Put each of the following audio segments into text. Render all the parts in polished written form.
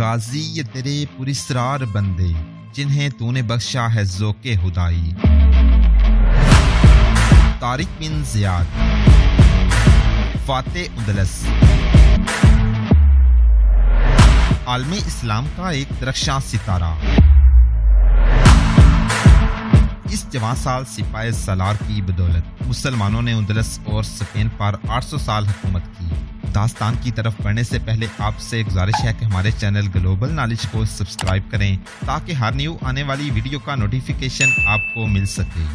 गाजी ये तेरे पुरिसरार बंदे जिन्हें तूने बख्शा है ज़ोक़े खुदाई। तारिक बिन ज़ियाद, फ़ातेह उंदलस, आलमे इस्लाम का एक दरख्शां सितारा। इस जवां साल सिपाही सालार की बदौलत मुसलमानों ने उंदलस और स्पेन पर 800 साल हुकूमत की। दास्तान की तरफ बढ़ने से पहले आपसे गुजारिश है कि हमारे चैनल ग्लोबल नॉलेज को सब्सक्राइब करें ताकि हर न्यू आने वाली वीडियो का नोटिफिकेशन आपको मिल सके।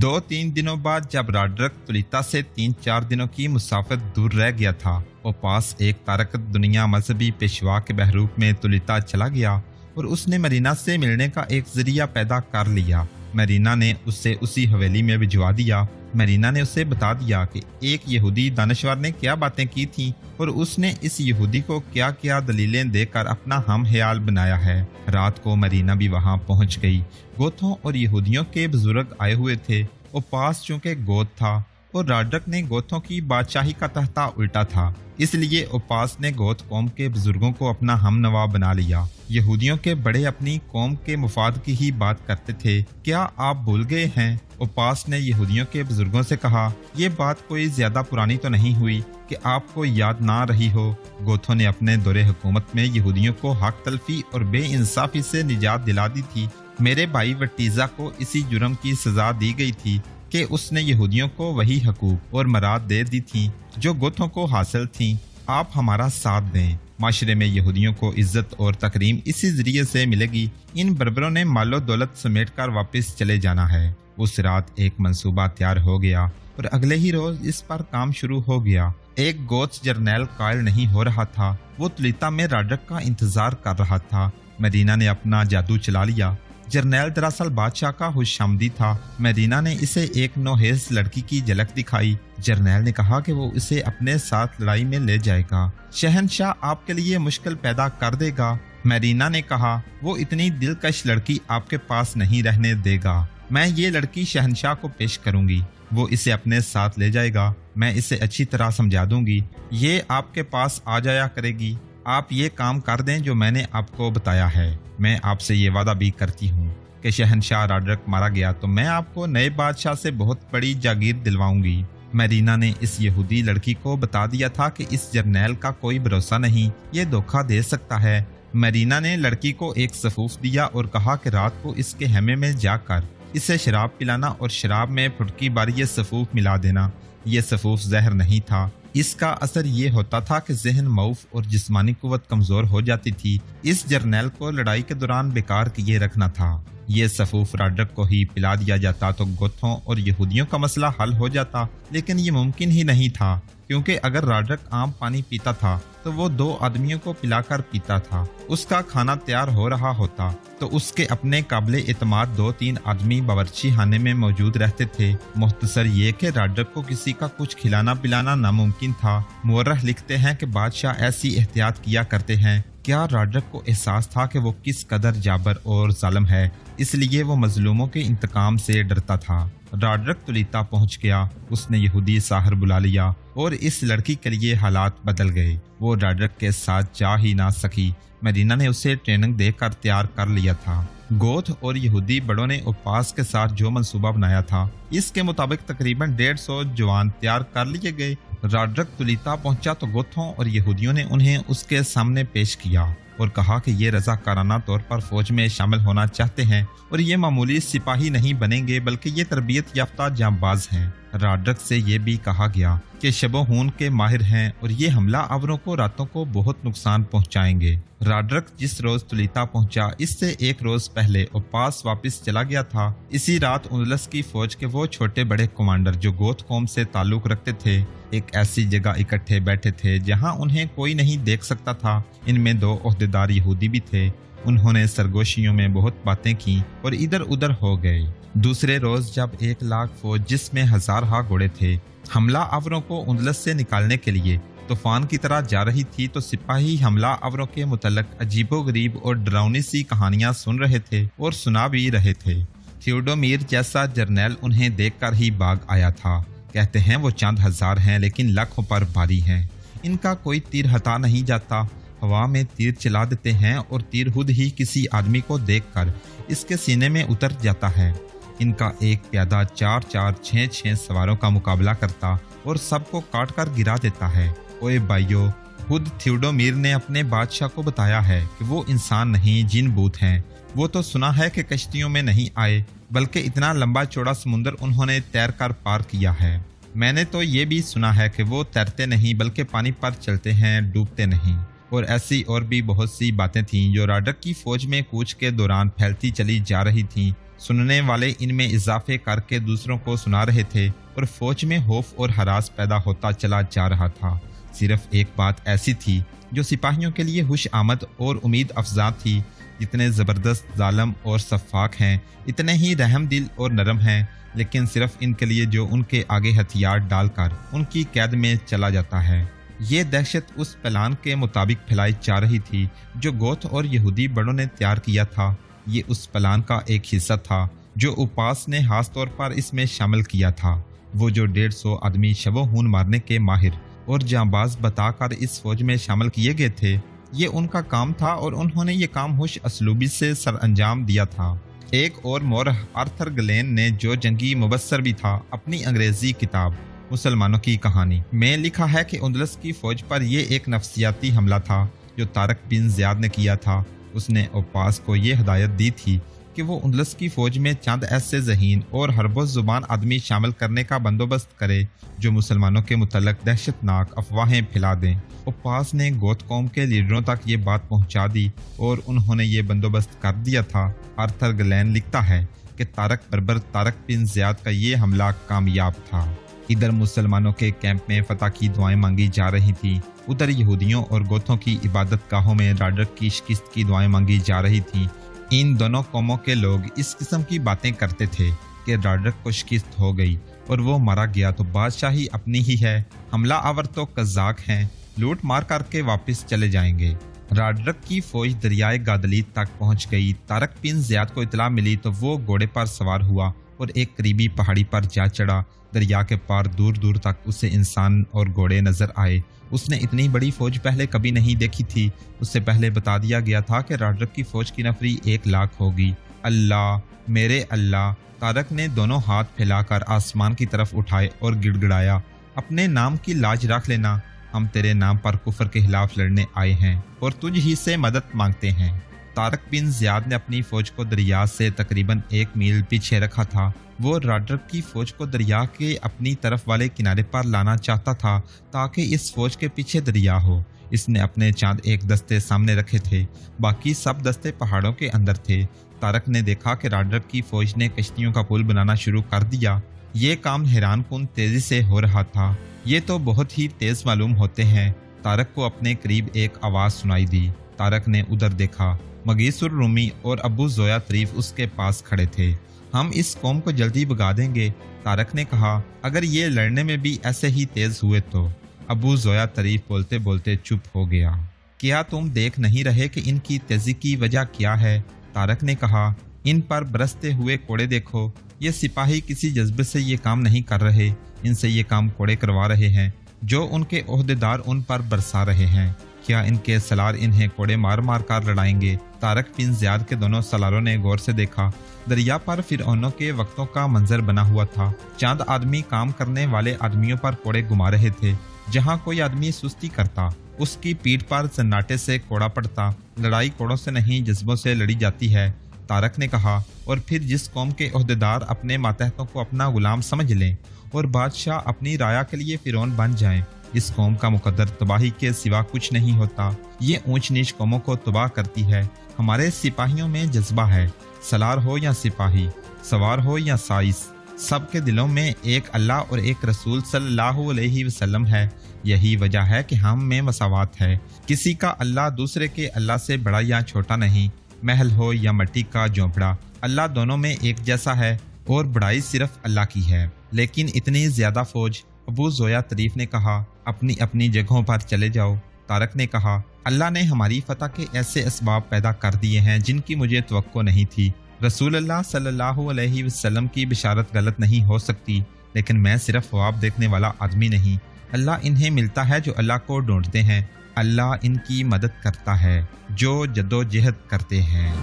2-3 दिनों बाद जब रॉड्रिक तुलिता से 3-4 दिनों की मुसाफिर दूर रह गया था, वो पास एक तारकत दुनिया मजहबी पेशवा के बहरूप में तुलिता चला गया और उसने मरीना से मिलने का एक जरिया पैदा कर लिया। मरीना ने उसे उसी हवेली में भिजवा दिया। मरीना ने उसे बता दिया कि एक यहूदी दानश्वर ने क्या बातें की थी और उसने इस यहूदी को क्या क्या दलीलें देकर अपना हम ख्याल बनाया है। रात को मरीना भी वहां पहुंच गई। गोथों और यहूदियों के बुजुर्ग आए हुए थे। वो पास चूंकि गोथ था और रॉड्रिक ने गोथों की बादशाही का तख्ता उल्टा था, इसलिए ओपास ने गोथ कौम के बुजुर्गों को अपना हमनवा बना लिया। यहूदियों के बड़े अपनी कौम के मुफाद की ही बात करते थे। क्या आप भूल गए हैं? ओपास ने यहूदियों के बुजुर्गों से कहा, ये बात कोई ज्यादा पुरानी तो नहीं हुई कि आपको याद ना रही हो। गोथों ने अपने दौरे हुकूमत में यहूदियों को हक तलफी और बेइंसाफी से निजात दिला दी थी। मेरे भाई वटीजा को इसी जुर्म की सजा दी गई थी कि उसने यहूदियों को वही हकूक और मराद दे दी थी जो गोथों को हासिल थी। आप हमारा साथ दें। माशरे में यहूदियों को इज्जत और तकरीम इसी जरिए से मिलेगी। इन बर्बरों ने मालो दौलत समेट कर वापस चले जाना है। उस रात एक मंसूबा तैयार हो गया और अगले ही रोज इस पर काम शुरू हो गया। एक गोथ जर्नैल कायल नहीं हो रहा था। वो तुलिता में रॉड्रिक का इंतजार कर रहा था। मदीना ने अपना जादू चला लिया। जर्नैल दरअसल बादशाह का खुशामदी था। मदीना ने इसे एक नौहेज लड़की की झलक दिखाई। जर्नैल ने कहा कि वो इसे अपने साथ लड़ाई में ले जाएगा। शहनशाह आपके लिए मुश्किल पैदा कर देगा। मदीना ने कहा, वो इतनी दिलकश लड़की आपके पास नहीं रहने देगा। मैं ये लड़की शहनशाह को पेश करूंगी। वो इसे अपने साथ ले जाएगा। मैं इसे अच्छी तरह समझा दूंगी। ये आपके पास आ जाया करेगी। आप ये काम कर दें जो मैंने आपको बताया है। मैं आपसे ये वादा भी करती हूँ कि शहनशाह रॉड्रिक मारा गया तो मैं आपको नए बादशाह से बहुत बड़ी जागीर दिलवाऊंगी। मदीना ने इस यहूदी लड़की को बता दिया था कि इस जर्नैल का कोई भरोसा नहीं, ये धोखा दे सकता है। मदीना ने लड़की को एक सफूफ दिया और कहा कि रात को इसके हेमे में जाकर इसे शराब पिलाना और शराब में फुटकी बार ये सफूफ मिला देना। ये सफूफ जहर नहीं था। इसका असर ये होता था कि जहन मऊफ और जिस्मानी कुव्वत कमजोर हो जाती थी। इस जर्नैल को लड़ाई के दौरान बेकार किए रखना था। ये सफूफ रॉड्रिक को ही पिला दिया जाता तो गोथों और यहूदियों का मसला हल हो जाता, लेकिन ये मुमकिन ही नहीं था क्योंकि अगर रॉड्रिक आम पानी पीता था तो वो 2 आदमियों को पिलाकर पीता था। उसका खाना तैयार हो रहा होता तो उसके अपने काबिले एतमाद 2-3 आदमी बावर्ची खाने में मौजूद रहते थे। मुख्तसर ये कि रॉड्रिक को किसी का कुछ खिलाना पिलाना नामुमकिन था। मुअर्रिख लिखते हैं कि बादशाह ऐसी एहतियात किया करते हैं। क्या रॉड्रिक को एहसास था कि वो किस कदर जाबर और जालिम है, इसलिए वो मजलूमों के इंतकाम से डरता था। रॉड्रिक तुलिता पहुंच गया। उसने यहूदी साहर बुला लिया और इस लड़की के लिए हालात बदल गए। वो रॉड्रिक के साथ जा ही ना सकी। मदीना ने उसे ट्रेनिंग देकर तैयार कर लिया था। गोथ और यहूदी बड़ों ने उपास के साथ जो मंसूबा बनाया था, इसके मुताबिक तकरीबन 150 जवान तैयार कर लिए गए। रॉड्रिक तुलिता पहुंचा तो गोथों और यहूदियों ने उन्हें उसके सामने पेश किया और कहा कि ये रज़ाकाराना तौर पर फौज में शामिल होना चाहते हैं और ये मामूली सिपाही नहीं बनेंगे बल्कि ये तरबियत याफ्ता जांबाज हैं। रॉड्रिक से ये भी कहा गया कि शबो-खून के माहिर हैं और ये हमला आवरों को रातों को बहुत नुकसान पहुंचाएंगे। रॉड्रिक जिस रोज तुलिता पहुंचा इससे एक रोज पहले ओपास वापस चला गया था। इसी रात उंदलस की फौज के वो छोटे बड़े कमांडर जो गोथ कौम से ताल्लुक रखते थे एक ऐसी जगह इकट्ठे बैठे थे जहां उन्हें कोई नहीं देख सकता था। इनमें 2 ओहदेदार यहूदी भी थे। उन्होंने सरगोशियों में बहुत बातें की और इधर उधर हो गए। दूसरे रोज जब 1 लाख फौज जिसमें 1000 घोड़े थे हमला आवरों को उंदलस से निकालने के लिए तूफान की तरह जा रही थी तो सिपाही हमला आवरों के मुतल्लक अजीबो गरीब और डरावनी सी कहानियां सुन रहे थे और सुना भी रहे थे। थियोडोमीर जैसा जर्नैल उन्हें देखकर ही भाग आया था। कहते हैं वो चंद हजार हैं लेकिन लाखों पर भारी हैं। इनका कोई तीर हटा नहीं जाता। हवा में तीर चला देते हैं और तीर खुद ही किसी आदमी को देखकर इसके सीने में उतर जाता है। इनका एक प्यादा 4-4, 6-6 सवारों का मुकाबला करता और सबको काट कर गिरा देता है। ओए भाइयों, खुद थियोडोमीर ने अपने बादशाह को बताया है कि वो इंसान नहीं जिन भूत हैं। वो तो सुना है कि कश्तियों में नहीं आए बल्कि इतना लंबा चौड़ा समुंदर उन्होंने तैर कर पार किया है। मैंने तो ये भी सुना है कि वो तैरते नहीं बल्कि पानी पर चलते हैं, डूबते नहीं। और ऐसी और भी बहुत सी बातें थीं जो राडक की फौज में कूच के दौरान फैलती चली जा रही थीं। सुनने वाले इनमें इजाफे करके दूसरों को सुना रहे थे और फौज में खौफ और हरास पैदा होता चला जा रहा था। सिर्फ एक बात ऐसी थी जो सिपाहियों के लिए खुश आमद और उम्मीद अफजा थी। जितने ज़बरदस्त जालम और सफाक हैं इतने ही रहम दिल और नरम हैं, लेकिन सिर्फ इनके लिए जो उनके आगे हथियार डालकर उनकी कैद में चला जाता है। ये दहशत उस प्लान के मुताबिक फैलाई जा रही थी जो गोथ और यहूदी बड़ों ने तैयार किया था। ये उस प्लान का एक हिस्सा था जो उपास ने खास तौर पर इसमें शामिल किया था। वो जो 150 आदमी शबो खून मारने के माहिर और जांबाज बताकर इस फौज में शामिल किए गए थे, ये उनका काम था और उन्होंने ये काम होश असलूबी से सर अंजाम दिया था। एक और मोर आर्थर गलेन ने, जो जंगी मुबस्सर भी था, अपनी अंग्रेजी किताब मुसलमानों की कहानी में लिखा है कि उंदलस की फौज पर यह एक नफसियाती हमला था जो तारक बिन ज़ियाद ने किया था। उसने उपास को ये हिदायत दी थी कि वो उंदलस की फौज में चंद ऐसे ज़हीन और हरबो ज़ुबान आदमी शामिल करने का बंदोबस्त करे जो मुसलमानों के मुतल्लक दहशतनाक अफवाहें फैला दें। उपास ने गोत कौम के लीडरों तक ये बात पहुंचा दी और उन्होंने ये बंदोबस्त कर दिया था। आर्थर गलेन लिखता है कि तारक बरबर तारक बिन ज़ियाद का ये हमला कामयाब था। इधर मुसलमानों के कैंप में फतह की दुआएं मांगी जा रही थी, उधर यहूदियों और गोथों की इबादत गाहों में राडक की शिकस्त की दुआएं मांगी जा रही थीं। इन दोनों कौमों के लोग इस किस्म की बातें करते थे कि राडक को शिकस्त हो गई और वो मारा गया तो बादशाही अपनी ही है, हमला आवर तो कज़ाक हैं, लूट मार करके वापस चले जाएंगे। राडक की फौज दरियाए गादलीत तक पहुंच गई। तारक बिन ज़ियाद को इतला मिली तो वो घोड़े पर सवार हुआ और एक करीबी पहाड़ी पर जा चढ़ा। दरिया के पार दूर दूर तक उसे इंसान और घोड़े नजर आए। उसने इतनी बड़ी फौज पहले कभी नहीं देखी थी। उससे पहले बता दिया गया था कि राडक की फौज की नफरी 1 लाख होगी। अल्लाह, मेरे अल्लाह! तारक ने दोनों हाथ फैलाकर आसमान की तरफ उठाए और गिड़गिड़ाया, अपने नाम की लाज रख लेना, हम तेरे नाम पर कुफर के खिलाफ लड़ने आए हैं और तुझ ही से मदद मांगते हैं। तारक बिन ज़ियाद ने अपनी फौज को दरिया से तकरीबन 1 मील पीछे रखा था। वो राडक की फौज को दरिया के अपनी तरफ वाले किनारे पर लाना चाहता था ताकि इस फौज के पीछे दरिया हो। इसने अपने चांद 1 दस्ते सामने रखे थे, बाकी सब दस्ते पहाड़ों के अंदर थे। तारक ने देखा कि राडक की फौज ने कश्तियों का पुल बनाना शुरू कर दिया। ये काम हैरानकुन तेजी से हो रहा था। ये तो बहुत ही तेज मालूम होते हैं। तारक को अपने करीब एक आवाज सुनाई दी। तारक ने उधर देखा। मगीसुर रूमी और अबू जोया तरीफ उसके पास खड़े थे। हम इस कौम को जल्दी भगा देंगे, तारक ने कहा, अगर ये लड़ने में भी ऐसे ही तेज हुए तो। अबू जोया तरीफ बोलते बोलते चुप हो गया। क्या तुम देख नहीं रहे कि इनकी तेजी की वजह क्या है? तारक ने कहा, इन पर बरसते हुए कोड़े देखो। ये सिपाही किसी जज्बे से ये काम नहीं कर रहे, इनसे ये काम कोड़े करवा रहे हैं जो उनके ओहदेदार उन पर बरसा रहे हैं। क्या इनके सलार इन्हें कोड़े मार मार कर लड़ाएंगे? तारक बिन ज़ियाद के दोनों सलारों ने गौर से देखा। दरिया पर फिरौनों के वक्तों का मंजर बना हुआ था। चंद आदमी काम करने वाले आदमियों पर कोड़े घुमा रहे थे। जहाँ कोई आदमी सुस्ती करता उसकी पीठ पर सन्नाटे से कोड़ा पड़ता। लड़ाई कोड़ों से नहीं जज्बों से लड़ी जाती है, तारक ने कहा। और फिर जिस कौम के ओहदेदार अपने मातहतों को अपना गुलाम समझ लें और बादशाह अपनी राया के लिए फिरौन बन जाएं, इस कौम का मुकद्दर तबाही के सिवा कुछ नहीं होता। ये ऊंच नीच कौमों को तबाह करती है। हमारे सिपाहियों में जज्बा है, सलार हो या सिपाही, सवार हो या साइस, सबके दिलों में एक अल्लाह और एक रसूल सल्लल्लाहु अलैहि वसल्लम है। यही वजह है कि हम में मसावत है। किसी का अल्लाह दूसरे के अल्लाह से बड़ा या छोटा नहीं। महल हो या मिट्टी का झोंपड़ा, अल्लाह दोनों में एक जैसा है और बड़ाई सिर्फ अल्लाह की है। लेकिन इतनी ज्यादा फौज, अबू जोया तरीफ ने कहा, अपनी अपनी जगहों पर चले जाओ। तारक ने कहा, अल्लाह ने हमारी फतह के ऐसे असबाब पैदा कर दिए हैं जिनकी मुझे तवक्को नहीं थी رسول اللہ صلی اللہ علیہ وسلم کی بشارت غلط نہیں ہو سکتی، لیکن میں صرف خواب دیکھنے والا آدمی نہیں۔ اللہ انہیں ملتا ہے جو اللہ کو ڈھونڈتے ہیں، اللہ ان کی مدد کرتا ہے جو جدوجہد کرتے ہیں۔